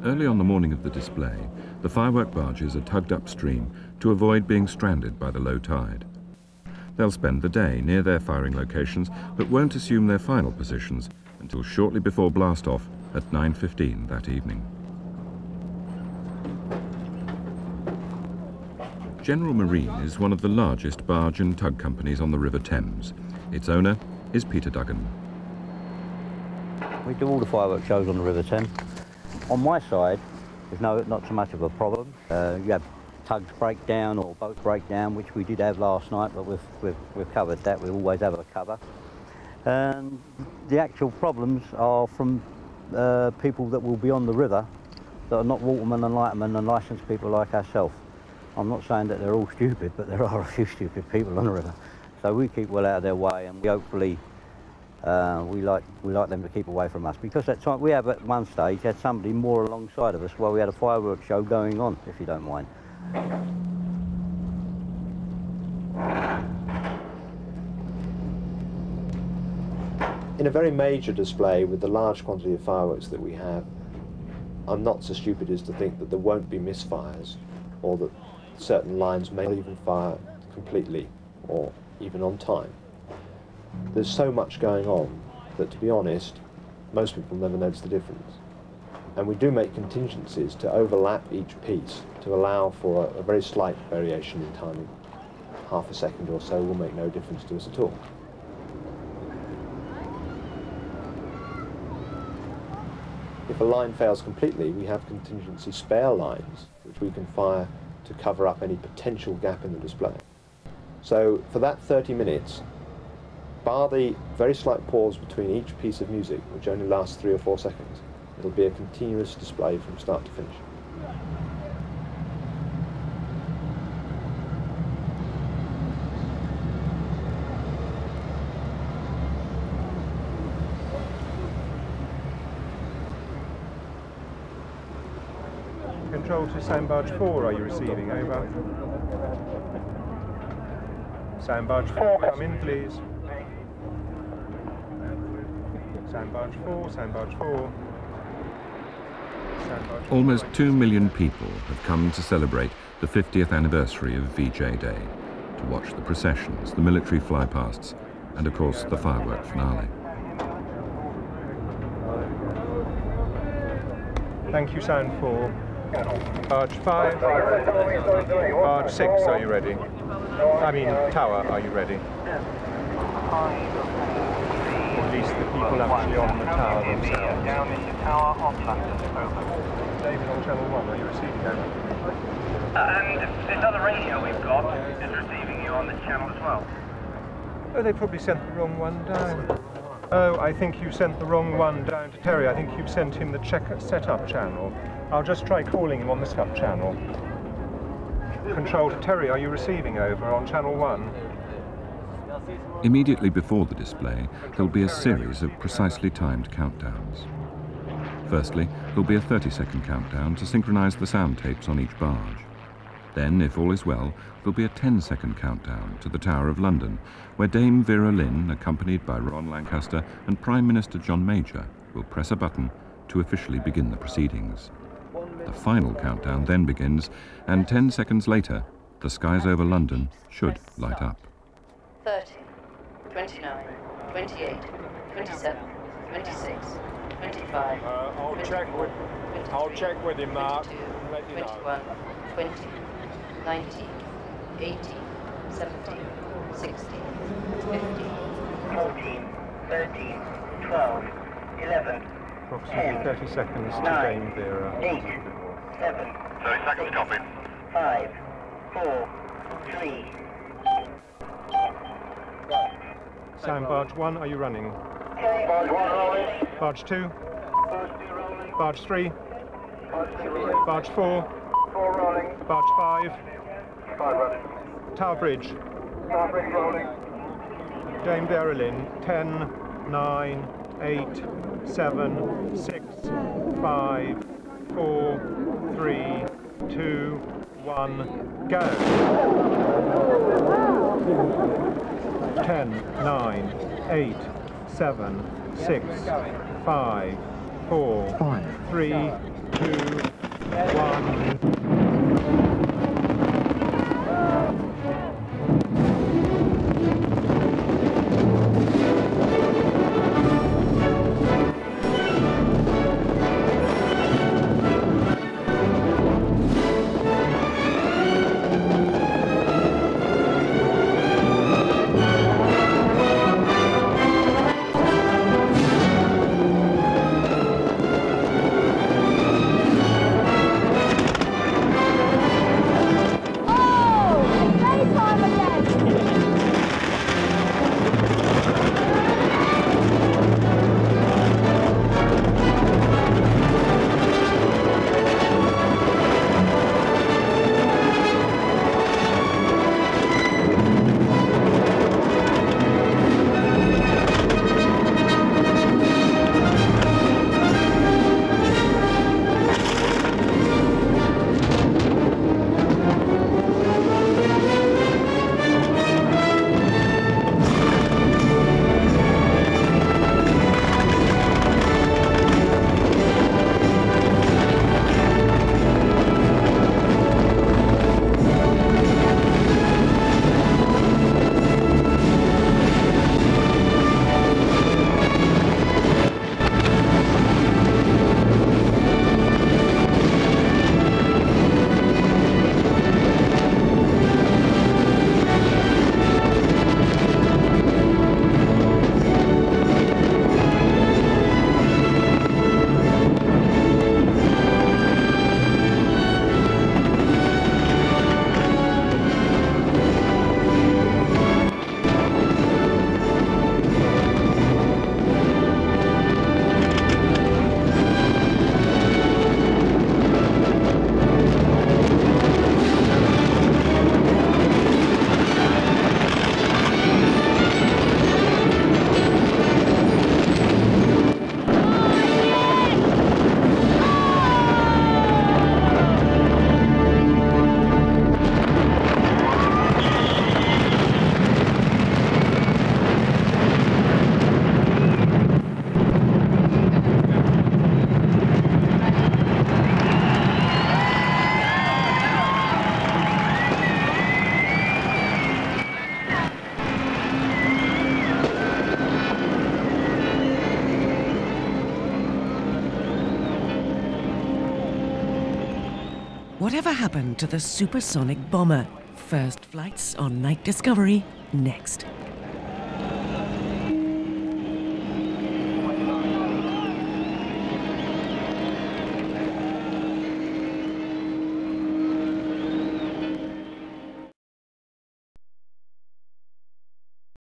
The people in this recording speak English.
Early on the morning of the display, the firework barges are tugged upstream to avoid being stranded by the low tide. They'll spend the day near their firing locations, but won't assume their final positions until shortly before blast-off at 9:15 that evening. General Marine is one of the largest barge and tug companies on the River Thames. Its owner is Peter Duggan. We do all the fireworks shows on the River Thames. On my side, there's not so much of a problem. You have tugs break down or boats break down, which we did have last night, but we've covered that. We always have a cover. And the actual problems are from people that will be on the river that are not watermen and lightermen and licensed people like ourselves. I'm not saying that they're all stupid, but there are a few stupid people on the river. So we keep well out of their way, and we hopefully we like them to keep away from us. Because at time we have at one stage had somebody more alongside of us while we had a fireworks show going on, if you don't mind. In a very major display with the large quantity of fireworks that we have, I'm not so stupid as to think that there won't be misfires, or that certain lines may even fire completely or even on time. There's so much going on that, to be honest, most people never notice the difference. And we do make contingencies to overlap each piece to allow for a very slight variation in timing. Half a second or so will make no difference to us at all. If a line fails completely, we have contingency spare lines which we can fire to cover up any potential gap in the display. So for that 30 minutes, bar the very slight pause between each piece of music, which only lasts 3 or 4 seconds, it'll be a continuous display from start to finish. Control to Sound Barge 4, are you receiving? Over. Sound Barge 4, come in please. Sound Barge 4, Sound Barge 4. Almost 2 million people have come to celebrate the 50th anniversary of VJ Day, to watch the processions, the military flypasts, and of course the firework finale. Thank you, Sound 4. Barge 5. Barge 6, are you ready? I mean, Tower, are you ready? At least the people actually on the tower themselves. Down in the tower of London, over. David on Channel 1, are you receiving over? And this other radio we've got is receiving you on the channel as well. Oh, they probably sent the wrong one down. Oh, I think you sent the wrong one down to Terry. I think you sent him the setup channel. I'll just try calling him on the sub channel. Control to Terry, are you receiving over on Channel 1? Immediately before the display, there'll be a series of precisely timed countdowns. Firstly, there'll be a 30-second countdown to synchronize the sound tapes on each barge. Then, if all is well, there'll be a 10-second countdown to the Tower of London, where Dame Vera Lynn, accompanied by Ron Lancaster and Prime Minister John Major, will press a button to officially begin the proceedings. The final countdown then begins, and 10 seconds later, the skies over London should light up. 30, 29, 28, 27, 26, 25. I'll check with him, Mark. 21, 20, 19, 18, 17, 16, 15, 14, 13, 12, 11, Approximately 30 seconds to Dame Vera. 8, 7, 30 seconds, copy. 5, 4, 3. Sound Barge 1, are you running? Barge 1 rolling. Barge 2? Barge 2 rolling. Barge 3? Barge 3 rolling. Barge 4? 4 rolling. Barge 5? 5 rolling. Tower Bridge? Tower Bridge rolling. Dame Vera Lynn, 10, 9, 8, 7, 6, 5, 4, 3, 2, 1, go. 10, 9, 8, 7, 6, 5, 4, 3, 2, 1. Whatever happened to the supersonic bomber? First flights on Night Discovery next.